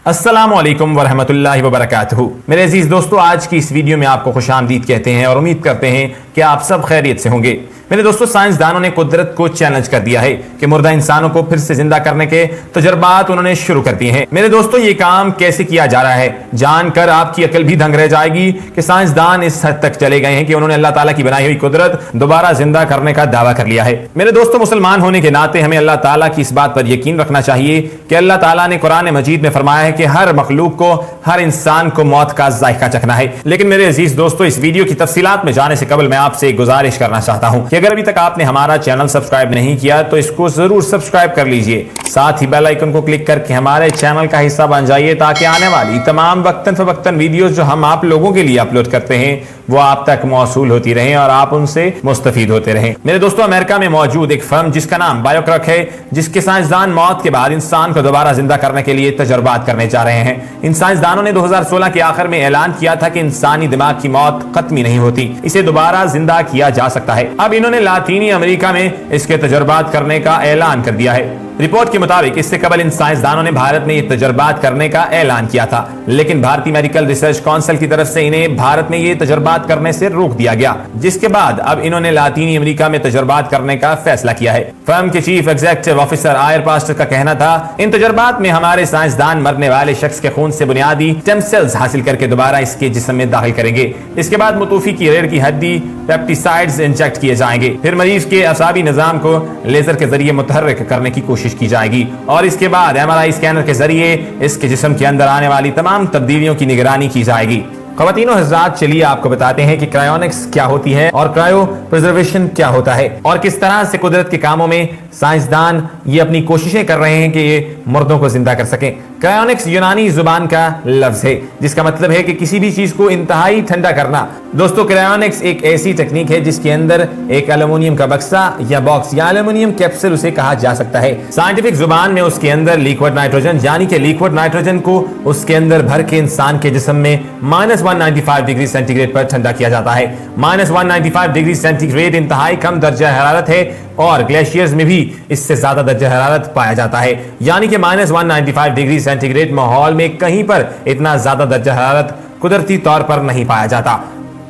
السلام علیکم ورحمۃ اللہ وبرکاتہ۔ میرے عزیز دوستو، آج کی اس ویڈیو میں آپ کو خوش آمدید کہتے ہیں اور امید کرتے ہیں کہ آپ سب خیریت سے ہوں گے۔ میرے دوستو، سائنسدانوں نے قدرت کو چیلنج کر دیا ہے کہ مردہ انسانوں کو پھر سے زندہ کرنے کے تجربات انہوں نے شروع کر دیے ہیں۔ میرے دوستو، یہ کام کیسے کیا جا رہا ہے جان کر آپ کی عقل بھی دنگ رہ جائے گی کہ سائنسدان اس حد تک چلے گئے ہیں کہ انہوں نے اللہ تعالیٰ کی بنائی ہوئی قدرت دوبارہ زندہ کرنے کا دعویٰ کر لیا ہے۔ میرے دوستو، مسلمان ہونے کے ناطے ہمیں اللہ تعالیٰ کی اس بات پر یقین رکھنا چاہیے کہ اللہ تعالیٰ نے قرآن مجید میں فرمایا ہے کہ ہر مخلوق کو، ہر انسان کو موت کا ذائقہ چکھنا ہے۔ لیکن میرے عزیز دوستو، اس ویڈیو کی تفصیلات میں جانے سے قبل میں آپ سے ایک گزارش کرنا چاہتا ہوں کہ اگر ابھی تک آپ نے ہمارا چینل سبسکرائب نہیں کیا تو اس کو ضرور سبسکرائب کر لیجئے، ساتھ ہی بیل آئیکن کو کلک کر کے ہمارے چینل کا حصہ بن جائیے تاکہ آنے والی تمام وقتاً فوقتاً ویڈیوز جو ہم آپ لوگوں کے لیے اپلوڈ کرتے ہیں وہ آپ تک موصول ہوتی رہیں اور آپ ان سے مستفید ہوتے رہیں۔ میرے دوستو، امریکہ میں موجود ایک فرم جس کا نام بایوکرک ہے، جس کے سائنسدان موت کے بعد انسان کو دوبارہ زندہ کرنے کے لیے تجربات کرنے جا رہے ہیں۔ ان سائنسدانوں نے 2016 کے آخر میں اعلان کیا تھا کہ انسانی دماغ کی موت ختم نہیں ہوتی، اسے دوبارہ زندہ کیا جا سکتا ہے۔ اب انہوں نے لاطینی امریکہ میں اس کے تجربات کرنے کا اعلان کر دیا ہے۔ رپورٹ کے مطابق اس سے قبل ان سائنسدانوں نے بھارت میں یہ تجربات کرنے کا اعلان کیا تھا، لیکن بھارتی میڈیکل ریسرچ کونسل کی طرف سے انہیں بھارت میں یہ تجربات کرنے سے روک دیا گیا، جس کے بعد اب انہوں نے لاطینی امریکہ میں تجربات کرنے کا فیصلہ کیا ہے۔ فرم کے چیف ایگزیکٹو آفیسر آئر پاسٹر کا کہنا تھا، ان تجربات میں ہمارے سائنسدان مرنے والے شخص کے خون سے بنیادی اسٹیم سیلز حاصل کر کے دوبارہ اس کے جسم میں داخل کریں گے۔ اس کے بعد متوفی کی ریڑھ کی ہڈی پیپٹیسائڈز انجیکٹ کیے جائیں گے، پھر مریض کے اعصابی نظام کو لیزر کے ذریعے متحرک کرنے کی کوشش کی جائے گی اور اس کے بعد ایم آر آئی اسکینر کے ذریعے اس کے جسم کے اندر آنے والی تمام تبدیلیوں کی نگرانی کی جائے گی۔ خواتین و حضرات، چلیے آپ کو بتاتے ہیں کہ کرائونکس کیا ہوتی ہے اور کرائیو پرزرویشن کیا ہوتا ہے اور کس طرح سے قدرت کے کاموں میں سائنسدان یہ اپنی کوششیں کر رہے ہیں کہ یہ مردوں کو زندہ کر سکیں۔ کرائونکس یونانی زبان کا لفظ ہے جس کا مطلب ہے کہ کسی بھی چیز کو انتہائی ٹھنڈا کرنا۔ دوستو، کرائونکس ایک ایسی ٹیکنیک ہے جس کے اندر ایک ایلومینیم کا بکسا یا باکس یا ایلومینیم کیپسول اسے کہا جا سکتا ہے۔ سائنٹیفک زبان میں اس کے اندر لیکوڈ نائٹروجن یعنی کہ لیکوڈ نائٹروجن کو اس کے اندر بھر کے انسان کے جسم میں -195 ڈگری سینٹی گریڈ پر ٹھنڈا کیا جاتا ہے۔ -195 ڈگری سینٹی گریڈ انتہائی کم درجہ حرارت ہے اور گلیشیئرز میں بھی اس سے زیادہ درجہ حرارت پایا جاتا ہے، یعنی کہ -195 ڈگری سینٹی گریڈ ماحول میں کہیں پر اتنا زیادہ درجہ حرارت قدرتی طور پر نہیں پایا جاتا۔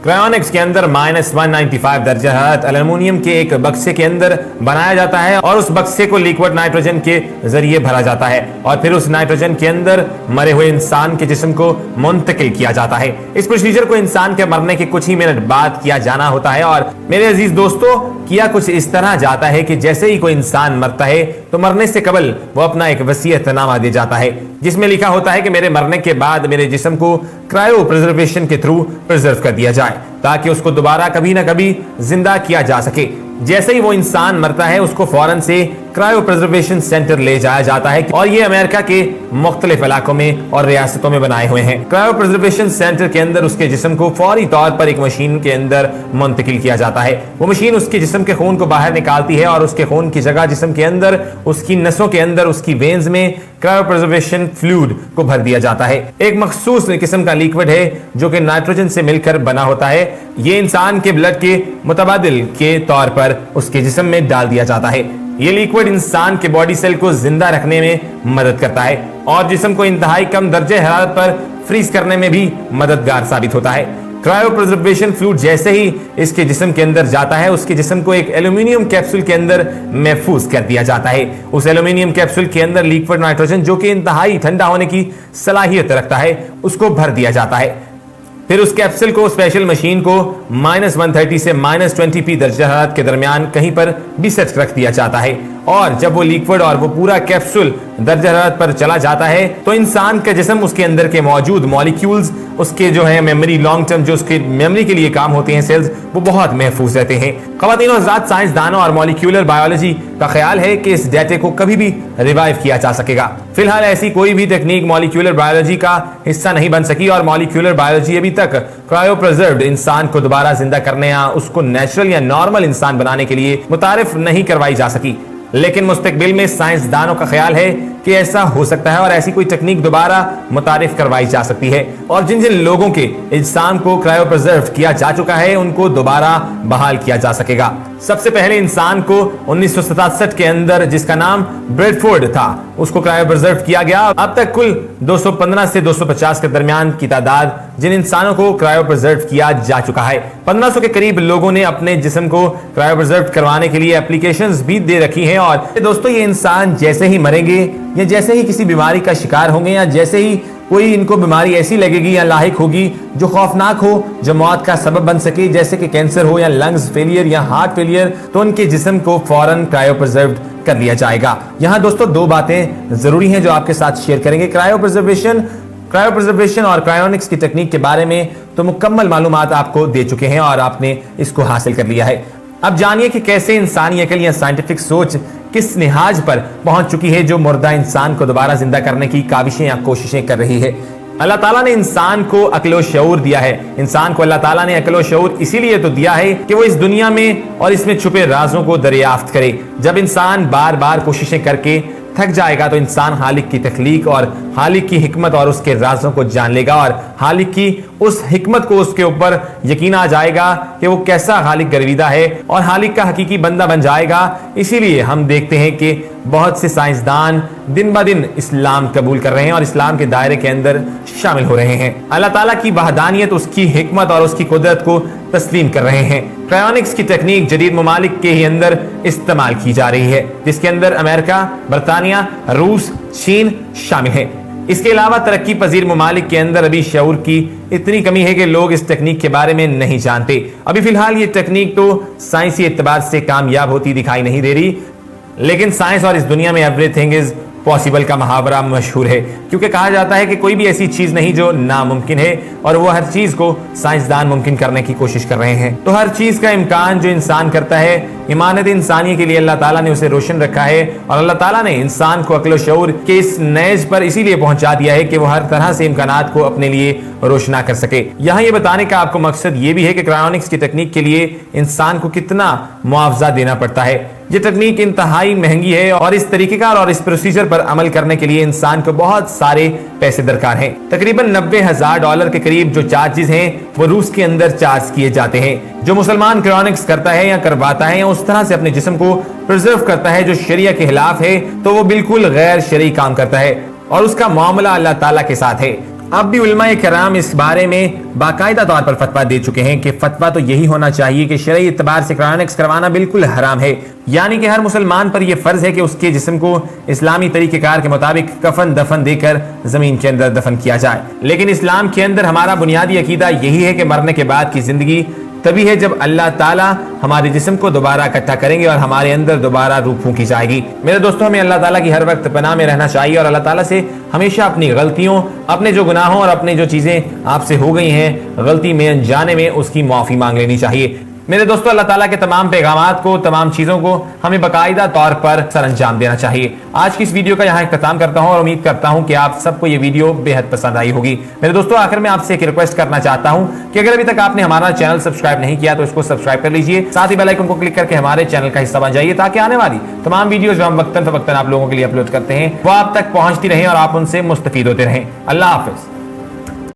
کرائونکس کے اندر -195 درجہ حرارت ایلومینیم کے ایک بکسے کے اندر بنایا جاتا ہے اور اس بکسے کو لیکوڈ نائٹروجن کے ذریعے بھرا جاتا ہے اور پھر اس نائٹروجن کے اندر مرے ہوئے انسان کے جسم کو منتقل کیا جاتا ہے۔ اس پروسیجر کو انسان کے مرنے کے کچھ ہی منٹ بعد کیا جانا ہوتا ہے اور میرے عزیز دوستو، کیا کچھ اس طرح جاتا ہے کہ جیسے ہی کوئی انسان مرتا ہے تو مرنے سے قبل وہ اپنا ایک وصیت نامہ دے جاتا ہے جس میں لکھا ہوتا ہے کہ میرے مرنے کے بعد میرے جسم کو کرائیو پرزرویشن کے تھرو پرزرو کر دیا جائے تاکہ اس کو دوبارہ کبھی نہ کبھی زندہ کیا جا سکے۔ جیسے ہی وہ انسان مرتا ہے اس کو فوراً سے کرائیو پرزرویشن سینٹر لے جایا جاتا ہے اور یہ امریکہ کے مختلف علاقوں میں اور ریاستوں میں بنائے ہوئے ہیں۔ کرائیو پرزرویشن سینٹر کے اندر اس کے جسم کو فوری طور پر ایک مشین کے اندر منتقل کیا جاتا ہے۔ وہ مشین اس کے جسم کے خون کو باہر نکالتی ہے اور اس کے خون کی جگہ جسم کے اندر اس کی نسوں کے اندر اس کی وینز میں کرائیو پرزرویشن فلوئڈ کو بھر دیا جاتا ہے۔ ایک مخصوص قسم کا لیکوڈ ہے جو کہ نائٹروجن سے مل کر بنا ہوتا ہے۔ یہ انسان کے بلڈ کے متبادل کے طور پر اس کے جسم میں ڈال دیا جاتا ہے۔ یہ لیکوڈ انسان کے باڈی سیل کو زندہ رکھنے میں مدد کرتا ہے اور جسم کو انتہائی کم درجہ حرارت پر فریز کرنے میں بھی مددگار ثابت ہوتا ہے۔ کرائیو پرزرویشن فلوئڈ جیسے ہی اس کے جسم کے اندر جاتا ہے اس کے جسم کو ایک ایلومینیم کیپسول کے اندر محفوظ کر دیا جاتا ہے۔ اس ایلومینیم کیپسول کے اندر لیکوڈ نائٹروجن جو کہ انتہائی ٹھنڈا ہونے کی صلاحیت رکھتا ہے اس کو بھر دیا جاتا ہے۔ پھر اس کیپسول کو اسپیشل مشین کو -130 سے -20 درجہ حرارت کے درمیان کہیں پر بھی سیٹ رکھ دیا جاتا ہے اور جب وہ لیکوڈ اور وہ پورا کیپسول درجہ حرارت پر چلا جاتا ہے تو انسان کا جسم اس کے اندر کے موجود مالیکیولز، اس کے جو ہے میموری لانگ ٹرم جو اس کے میموری کے لیے کام ہوتے ہیں سیلز، وہ بہت محفوظ رہتے ہیں۔ خواتین و حضرات، سائنسدانوں اور مالیکیولر بایولوجی کا خیال ہے کہ اس ڈیٹے کو کبھی بھی ریوائیو کیا جا سکے گا۔ فی الحال ایسی کوئی بھی تکنیک مالیکیولر بایولوجی کا حصہ نہیں بن سکی اور مالیکیولر بایولوجی ابھی تک کرائیو پرزروڈ انسان کو دوبارہ زندہ کرنے یا اس کو نیچرل یا نارمل انسان بنانے کے لیے متعارف نہیں کروائی جا سکی، لیکن مستقبل میں سائنسدانوں کا خیال ہے کہ ایسا ہو سکتا ہے اور ایسی کوئی تکنیک دوبارہ متعارف کروائی جا سکتی ہے اور جن جن لوگوں کے اجسام کو کرائیو پرزرو کیا جا چکا ہے ان کو دوبارہ بحال کیا جا سکے گا۔ سب سے پہلے انسان کو 1967 کے اندر، جس کا نام بریڈفورڈ تھا، اس کو کرائیو پرزرو کیا گیا۔ اب تک کل 215 سے 250 کے درمیان کی تعداد جن انسانوں کو کرائیو پرزرو کیا جا چکا ہے۔ 1500 کے قریب لوگوں نے اپنے جسم کو کرائیو پرزرو کروانے کے لیے اپلیکیشنز بھی دے رکھی ہیں۔ اور دوستو یہ انسان جیسے ہی مریں گے یا جیسے ہی کسی بیماری کا شکار ہوں گے یا جیسے ہی کوئی ان کو بیماری ایسی لگے گی یا لاحق ہوگی جو خوفناک ہو، جو موت کا سبب بن سکے، جیسے کہ کینسر ہو یا لنگز فیلئر یا ہارٹ فیلئر، تو ان کے جسم کو فوراً کرائیو پرزرو کر لیا جائے گا۔ یہاں دوستو دو باتیں ضروری ہیں جو آپ کے ساتھ شیئر کریں گے۔ کرائیو پرزرویشن اور کرائیونکس کی ٹیکنیک کے بارے میں تو مکمل معلومات آپ کو دے چکے ہیں اور آپ نے اس کو حاصل کر لیا ہے۔ اب جانیے کہ کیسے انسانی عقل یا سائنٹیفک سوچ کس نہاج پر پہنچ چکی ہے جو مردہ انسان کو دوبارہ زندہ کرنے کی کاوشیں یا کوششیں کر رہی ہے۔ اللہ تعالیٰ نے انسان کو عقل و شعور دیا ہے۔ انسان کو اللہ تعالیٰ نے عقل و شعور اسی لیے تو دیا ہے کہ وہ اس دنیا میں اور اس میں چھپے رازوں کو دریافت کرے۔ جب انسان بار بار کوششیں کر کے تھک جائے گا تو انسان خالق کی تخلیق اور خالق کی حکمت اور اس کے رازوں کو جان لے گا، اور خالق کی اس حکمت کو اس کے اوپر یقین آ جائے گا کہ وہ کیسا خالق گرویدہ ہے اور خالق کا حقیقی بندہ بن جائے گا۔ اسی لیے ہم دیکھتے ہیں کہ بہت سے سائنسدان دن بہ دن اسلام قبول کر رہے ہیں اور اسلام کے دائرے کے اندر شامل ہو رہے ہیں۔ اللہ تعالیٰ کی وحدانیت، اس کی حکمت اور اس کی قدرت کو تسلیم کر رہے ہیں۔ کرائیونکس کی ٹیکنیک جدید ممالک کے ہی اندر استعمال کی جا رہی ہے، جس کے اندر امریکہ، برطانیہ، روس، چین شامل ہیں۔ اس کے علاوہ ترقی پذیر ممالک کے اندر ابھی شعور کی اتنی کمی ہے کہ لوگ اس ٹیکنیک کے بارے میں نہیں جانتے۔ ابھی فی الحال یہ ٹیکنیک تو سائنسی اعتبار سے کامیاب ہوتی دکھائی نہیں دے رہی، لیکن سائنس اور اس دنیا میں ایوری تھنگ از پاسبل کا محاورہ مشہور ہے، کیونکہ کہا جاتا ہے کہ کوئی بھی ایسی چیز نہیں جو ناممکن ہے، اور وہ ہر چیز کو سائنسدان ممکن کرنے کی کوشش کر رہے ہیں۔ تو ہر چیز کا امکان جو انسان کرتا ہے، امانت انسانی کے لیے اللہ تعالیٰ نے اسے روشن رکھا ہے، اور اللہ تعالیٰ نے انسان کو عقل و شعور کے اس نیز پر اسی لیے پہنچا دیا ہے کہ وہ ہر طرح سے امکانات کو اپنے لیے روشنا کر سکے۔ یہاں یہ بتانے کا آپ کو مقصد یہ بھی ہے کہ کرائیونکس کی ٹیکنیک کے لیے انسان کو کتنا معاوضہ دینا پڑتا ہے۔ یہ ٹیکنیک انتہائی مہنگی ہے اور اس طریقہ کار اور اس پروسیجر پر عمل کرنے کے لیے انسان کو بہت سارے پیسے درکار ہیں۔ تقریباً $90,000 کے قریب جو چارجز ہیں وہ روس کے اندر چارج کیے جاتے ہیں۔ جو مسلمان کرائیونکس کرتا ہے یا کرواتا ہے یا اس طرح سے اپنے جسم کو پرزرو کرتا ہے جو شریعہ کے خلاف ہے، تو وہ بالکل غیر شرعی کام کرتا ہے اور اس کا معاملہ اللہ تعالیٰ کے ساتھ ہے۔ اب بھی علماء کرام اس بارے میں باقاعدہ طور پر فتویٰ دے چکے ہیں کہ فتویٰ تو یہی ہونا چاہیے کہ شرعی اعتبار سے کرائیونکس کروانا بالکل حرام ہے، یعنی کہ ہر مسلمان پر یہ فرض ہے کہ اس کے جسم کو اسلامی طریقہ کار کے مطابق کفن دفن دے کر زمین کے اندر دفن کیا جائے۔ لیکن اسلام کے اندر ہمارا بنیادی عقیدہ یہی ہے کہ مرنے کے بعد کی زندگی تبھی ہے جب اللہ تعالیٰ ہمارے جسم کو دوبارہ اکٹھا کریں گے اور ہمارے اندر دوبارہ روح پھونکی جائے گی۔ میرے دوستوں، ہمیں اللہ تعالیٰ کی ہر وقت پناہ میں رہنا چاہیے اور اللہ تعالیٰ سے ہمیشہ اپنی غلطیوں، اپنے جو گناہوں اور اپنے جو چیزیں آپ سے ہو گئی ہیں غلطی میں انجانے میں، اس کی معافی مانگ لینی چاہیے۔ میرے دوستو، اللہ تعالیٰ کے تمام پیغامات کو، تمام چیزوں کو ہمیں باقاعدہ طور پر سر انجام دینا چاہیے۔ آج کی اس ویڈیو کا یہاں اختتام کرتا ہوں اور امید کرتا ہوں کہ آپ سب کو یہ ویڈیو بے حد پسند آئی ہوگی۔ میرے دوستو، آخر میں آپ سے ایک ریکویسٹ کرنا چاہتا ہوں کہ اگر ابھی تک آپ نے ہمارا چینل سبسکرائب نہیں کیا تو اس کو سبسکرائب کر لیجئے، ساتھ ہی بیل آئیکن کو کلک کر کے ہمارے چینل کا حصہ بن جائیے تاکہ آنے والی تمام ویڈیوز جو ہم وقتاً فوقتاً آپ لوگوں کے لیے اپلوڈ کرتے ہیں وہ آپ تک پہنچتی رہیں اور آپ ان سے مستفید ہوتے رہیں۔ اللہ حافظ۔